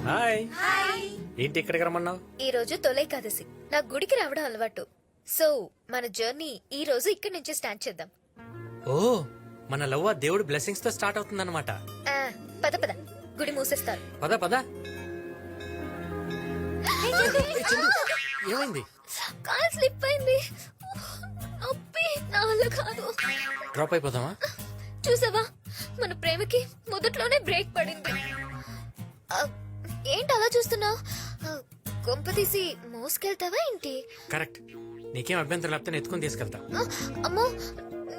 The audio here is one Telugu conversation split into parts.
హాయ్. ఏంటి ఇక్కడికి రమ్మన్నావు? ఈ రోజు తొలైకాదశి, నాకు గుడికి రావడం అలవాటు. సో మన జర్నీ ఈ రోజు ఇక్కడి నుంచి స్టార్ట్ చేద్దాం. ఓ, మన లవ్వ దేవుడి బ్లెస్సింగ్స్ తో స్టార్ట్ అవుతుందన్నమాట. ఆ, పద పద, గుడి మూసేస్తారు. పద పద. ఏయ్, చందు, ఏమైంది? కాల్ స్లిప్ అయింది. నొప్పి నా వల్ల కాదు. డ్రాప్ అయిపోదామా? చూసావా, మన ప్రేమకి మొదట్లోనే బ్రేక్ పడింది. ఆ, ఏంటి అలా చూస్తున్నావు? కొంప తీసి మోసుకెళ్తావా ఏంటి? కరెక్ట్. నీకేం అభ్యంతరం లేకపోతే నేను ఎత్తుకుని తీసుకెళ్తా. అమ్మో,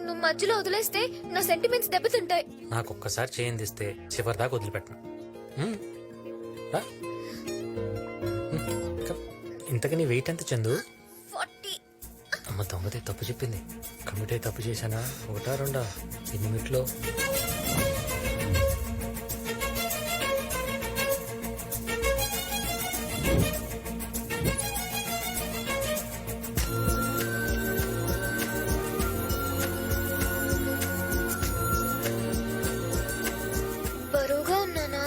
నువ్వు మధ్యలో వదిలేస్తే నా సెంటిమెంట్స్ దెబ్బతింటాయి. నాకు ఒక్కసారి చేయందిస్తే చివరి దాకా వదిలిపెట్టను. రా. ఇంతకు నీ వెయిట్ ఎంత చందు? 40. అమ్మ దొంగతే తప్పు చెప్పింది. కమిటీ తప్పు చేశానా? ఒకటా రెండా? ఎన్ని మినిట్లో? బరువుగా ఉన్నానా?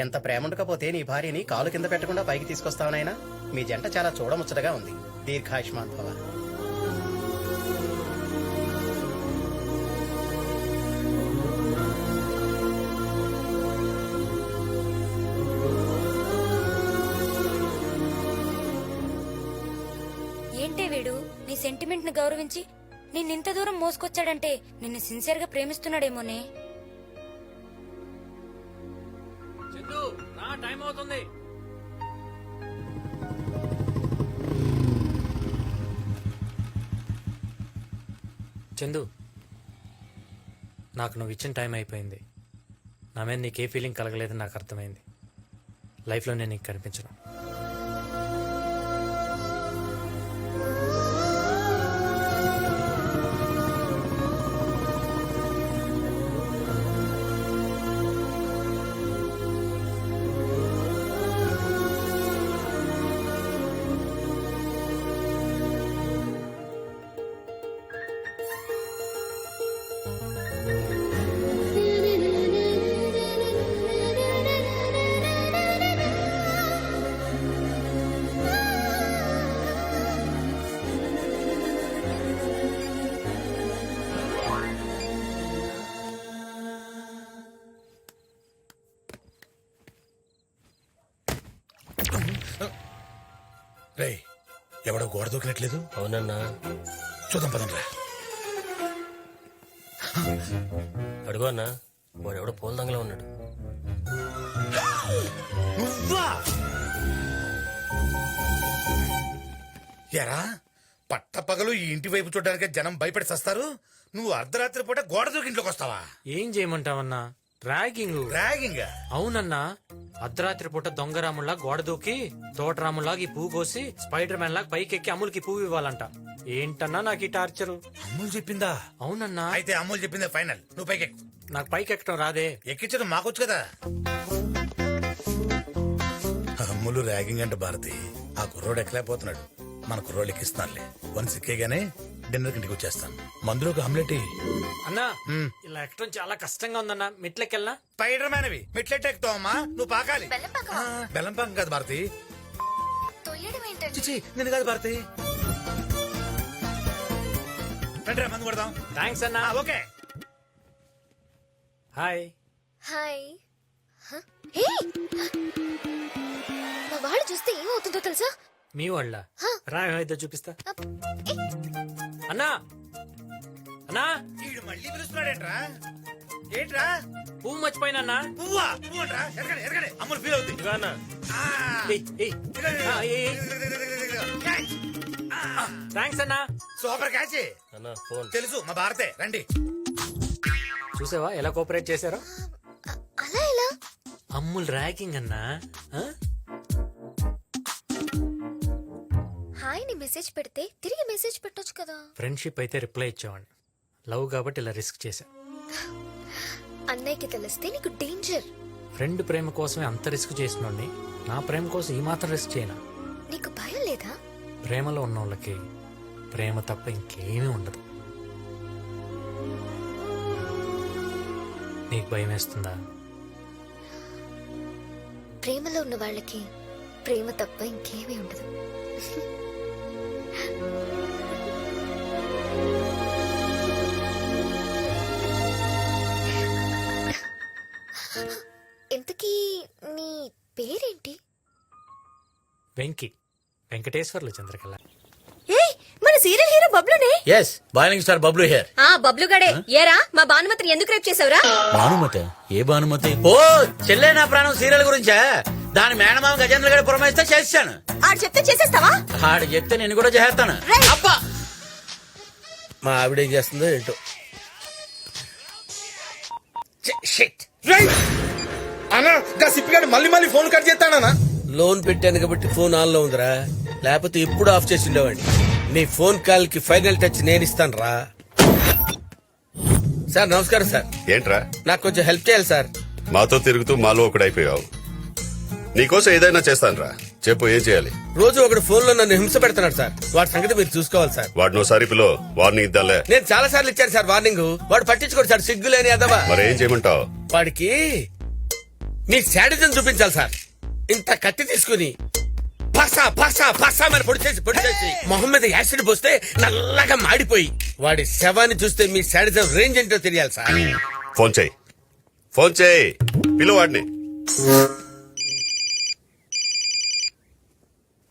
ఎంత ప్రేమ ఉండకపోతే నీ భార్యని కాలు కింద పెట్టకుండా పైకి తీసుకొస్తావనైనా. మీ జంట చాలా చూడముచ్చటగా ఉంది. దీర్ఘాయుష్మాన్ భవ. ఏంటే వీడు నీ సెంటిమెంట్ ని గౌరవించి నిన్నింత దూరం మోసుకొచ్చాడంటే నిన్ను సిన్సియర్ గా ప్రేమిస్తున్నాడేమోనే. చందు, రా, టైం అవుతుంది. చందు, నాకు నువ్వు ఇచ్చిన టైం అయిపోయింది. నా మీద నీకే ఫీలింగ్ కలగలేదని నాకు అర్థమైంది. లైఫ్లో నేను నీకు కనిపించను. రేయ్, ఎవడో గోడ దూకినట్లేదు. అవునన్నా. చూద్దాం పదండ్రా. అడుగు అన్నా, వాడు ఎవడో పూల దంగలో ఉన్నాడు. నువ్వా? ఎరా, పట్ట పగలు ఈ ఇంటి వైపు చూడడానికి జనం భయపడి సస్తారు. నువ్వు అర్ధరాత్రి పూట గోడ దూకి ఇంట్లోకి వస్తావా? ఏం చేయమంటావన్నా? ర్యాగింగ్. ర్యాగింగ్? అవునన్నా, అర్ధరాత్రి పూట దొంగరాముల్లా గోడ దూకి తోటరాముల్లాగా ఈ పువ్వు కోసి స్పైడర్ మ్యాన్ లాగా పైకి ఎక్కి అమ్ములకి పువ్వు ఇవ్వాలంట. ఏంటన్నా నాకు ఈ టార్చరు? అమ్ములు చెప్పిందా? అవునన్నా. అయితే అమ్ములు చెప్పిందే ఫైనల్. నువ్వు పైకి ఎక్కు. నాకు పైకి ఎక్కడం రాదే. ఎక్కించడం మాకొచ్చు కదా. అమ్ములు ర్యాగింగ్ అంటే భారతి. ఆ కుర్రోడు ఎక్కలేకపోతున్నాడు. మన కుర్రోళ్ళు ఎక్కిస్తున్నారులే. వన్స్ ఎక్కేగానే డిన్నర్ ఇంటికి వచ్చేస్తాను. మందులోకి ఆమ్లెట్ ఎయ్. అన్నా ఇలా ఎక్కడం చాలా కష్టంగా ఉందన్నా. మెట్లకెళ్ళనా? స్పైడర్ మ్యాన్ అవి మెట్లెట్ ఎక్కుతావు అమ్మా, నువ్వు పాకాలి. బెల్లం పాకం బెల్లం పాకం కాదు భారతి. తొయ్యడం ఏంటండి? చిచి నేను కాదు భారతి. రండిరా మందు కొడదాం. థ్యాంక్స్ అన్నా. ఓకే. హాయ్. హాయ్. హ? హే! మా వాళ్ళు చూస్తే ఏమవుతుందో తెలుసా? మీ వాళ్ళ రా ఏమైతే చూపిస్తా. అప్. ఏ! అన్నా అన్నా వీడు మళ్ళీ పిలుస్తున్నాడేంట్రా? ఏంట్రా? పువ్వు మర్చిపోయినా. పువ్వా? పువ్వు అంట్రా? ఎరగడే ఎరగడే అమ్ములు ఫీల్ అవుతుంది. థ్యాంక్స్ అన్నా. Super catch. తెలుసు మా భారతే. రండి. చూసావా ఎలా కోఆపరేట్ చేశారో? అలా ఎలా? అమ్ముల్ ర్యాకింగ్ అన్నా. ఆ? హాయ్ ని మెసేజ్ పెడితే తిరిగి మెసేజ్ పెట్టొచ్చు కదా. ఫ్రెండ్షిప్ అయితే రిప్లై ఇచ్చేవాడిని. లవ్ కాబట్టి ఇలా రిస్క్ చేశా. అన్నయ్యకి తెలిస్తే నీకు డేంజర్. ఫ్రెండ్ ప్రేమ కోసమే అంత రిస్క్ చేసినోడిని నా ప్రేమ కోసం ఈ మాత్రం రిస్క్ చేయనా? నీకు భయం లేదా? ప్రేమలో ఉన్న వాళ్ళకి ప్రేమ తప్ప ఇంకేమీ ఉండదు. నీకు భయం వేస్తుందా? ప్రేమలో ఉన్న వాళ్ళకి ప్రేమ తప్ప ఇంకేమీ ఉండదు. ఇంతకీ నీ పేరేంటి? వెంకీ. వెంకటేశ్వర్లు చంద్రకళ. మన సీరియల్ హీరో బబ్లునే. Yes boiling star Bablu here. ఆ బబ్లు గడే ఏరా మా భానుమతిని ఎందుకు రేప్ చేసావురా? భానుమతి? ఏ భానుమతి? ఓ చెల్లె నా ప్రాణం సీరియల్ గురించా? దాని మేనమామ గజేంద్ర గడి పురమాయిస్తే చేస్తాను. ఆడు చెప్తే చేసేస్తావా? ఆడు చెప్తే నేను కూడా చేస్తాను. అబ్బా మా ఆవిడ ఏం చేస్తుందో ఏంటో. అన్నా సిప్పిగాడు మళ్ళీ మళ్ళీ ఫోన్ కట్ చేస్తాడనా? లోన్ పెట్టాను కాబట్టి ఫోన్ ఆన్ లో ఉందిరా, లేకపోతే ఇప్పుడు ఆఫ్ చేసి ఉండేవాడిని. నీ ఫోన్ కాల్ కి ఫైనల్ టచ్ నేను ఇస్తాను రా. సార్ నమస్కారం సార్. ఏంట్రా నాకు కొంచెం హెల్ప్ చేయాలి సార్. మాతో తిరుగుతూ మాలో ఒకడైపోయావు. నీకోసం ఏదైనా చేస్తానురా. చెప్పు ఏం చేయాలి? రోజు ఒకడు ఫోన్ లో నన్ను హింస పెడుతున్నాడు సార్. వాడి సంగతి మీరు చూసుకోవాలి సార్. వాడినోసారి పిలో వార్నింగ్ ఇద్దాలే. నేను చాలా సార్లు ఇచ్చాను సార్ వార్నింగ్. వాడు పట్టించుకోడు సార్, సిగ్గులేని అదవా. మరేం చేయమంటావు? వాడికి మీ శాడిజం చూపించాలి సార్. ఇంత కత్తి తీసుకుని పసా పసా పసా మరి పొడి చేసి మొహం మీద యాసిడ్ పోస్తే నల్లగా మాడిపోయి వాడి శవాన్ని చూస్తే మీ శాడిజం రేంజ్ ఏంటో తెలియాలి సార్. ఫోన్ చేయి, ఫోన్ చేయి, పిలు వాడిని.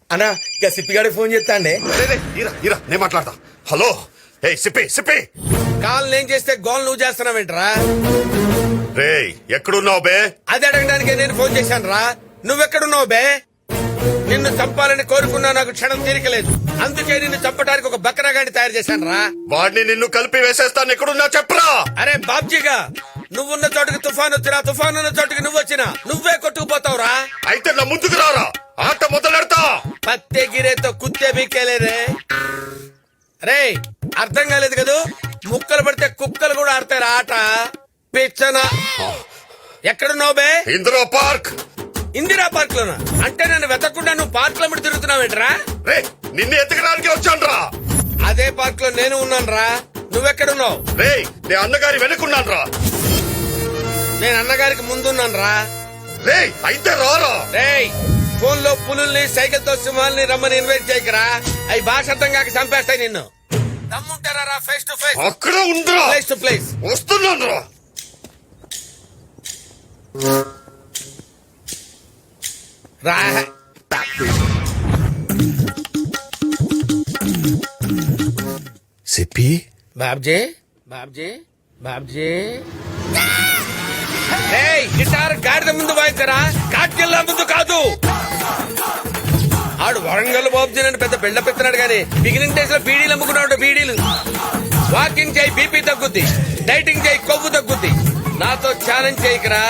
అన్నా ఇక సిప్పిగాడి ఫోన్ చేస్తాండే. ఇరా నేను మాట్లాడతా. హలో ఏ సిప్పి సిప్పి. కాల్ నేను చేస్తే గోల్ నువ్వు చేస్తున్నావేంట్రా? రే ఎక్కడున్నావు బే? అది అడగడానికే నేను ఫోన్ చేశాను రా. నువ్వెక్కడున్నావు బే? నిన్ను చంపాలని కోరుకున్నా, నాకు క్షణం తీరికలేదు. అందుకే నిన్ను చంపడానికి ఒక బక్రాగాడిని తయారు చేశాను రా. వాడిని నిన్ను కలిపి వేసేస్తాను. ఎక్కడున్నా చెప్పరా? అరే బాబ్జీగా, నువ్వున్న చోటుకి తుఫాన్ వచ్చినా, తుఫాన్ ఉన్న చోటుకి నువ్వు వచ్చినా నువ్వే కొట్టుకుపోతావురా. అయితే నా ముందుకు రారా, ఆట మొదలెడతా. పత్తే గిరేతో కుత్తే బీకేలేరే. రే అర్థం కాలేదు కదూ? ముక్కలు పడితే కుక్కలు కూడా ఆడతారు ఆట. పిచ్చనా. ఎక్కడున్నావు బే? ఇందిరా పార్క్. ఇందిరా పార్క్ లోనా? అంటే నన్ను వెతకుండా నువ్వు పార్క్ లో ముడి తిరుగుతున్నావేంట్రా? రే నిన్ను ఎతకడానికి వచ్చానురా. అదే పార్క్ లో నేను ఉన్నాను రా. నువ్వెక్కడున్నావు? రే నే అన్నగారి వెనుకున్నాను రా. నేను అన్నగారికి ముందున్నాను రా. రే అయితే రారా. రేయ్ ఫోన్ లో పులుల్ని, సైకిల్ తో సింహాల్ని రమ్మని ఇన్వైట్ చేయకరా. అవి భాష అర్థం కాక చంపేస్తాయి నిన్ను. దమ్ముంటారా ఫేస్ టు ఫేస్? అక్కడ ఉందిరా. ప్లేస్ టు ప్లేస్ వస్తున్నాను రా. రా. సిప్పి బాబ్జీ బాబ్జీ బాబ్జీ. రేయ్ గిటార్ గాడిద ముందు వాయించరా, కాట్కెళ్ళ ముందు కాదు. ఆడు వరంగల్ బాబ్జీ అని పెద్ద బిల్డప్ ఎత్తున్నాడు గానీ బిగినింగ్ డేస్ లో బీడీలు అమ్ముకున్నాడు. బీడీలు. వాకింగ్ చేయి బీపీ తగ్గుద్ది, డైటింగ్ చేయి కొవ్వు తగ్గుద్ది. నాతో ఛాలెంజ్ చేయకరా,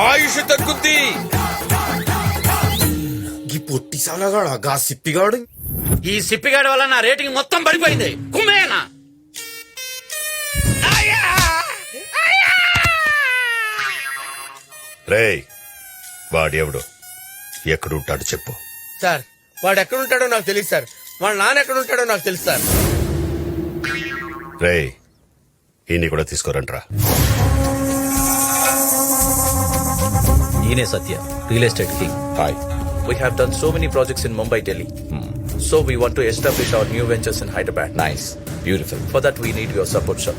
ఆయుష్ తగ్గుద్ది. ఈ పొట్టి సాలగాడు గా సిప్పిగాడు. ఈ సిప్పిగాడి వల్ల నా రేటింగ్ మొత్తం పడిపోయింది. కుమ్మేనా? రే వాడు ఎవడు, ఎక్కడుంటాడు చెప్పు. సార్ వాడు ఎక్కడుంటాడో నాకు తెలియదు సార్. వాళ్ళ నాన్న ఎక్కడుంటాడో నాకు తెలుసు సార్. రే ఈయన్ని కూడా తీసుకోరంట్రా. ఈయనే Satya, real estate king. Hi. We have done so many projects in Mumbai, Delhi. So we want to establish our new ventures in Hyderabad. Nice, beautiful. For that we need your support, sir.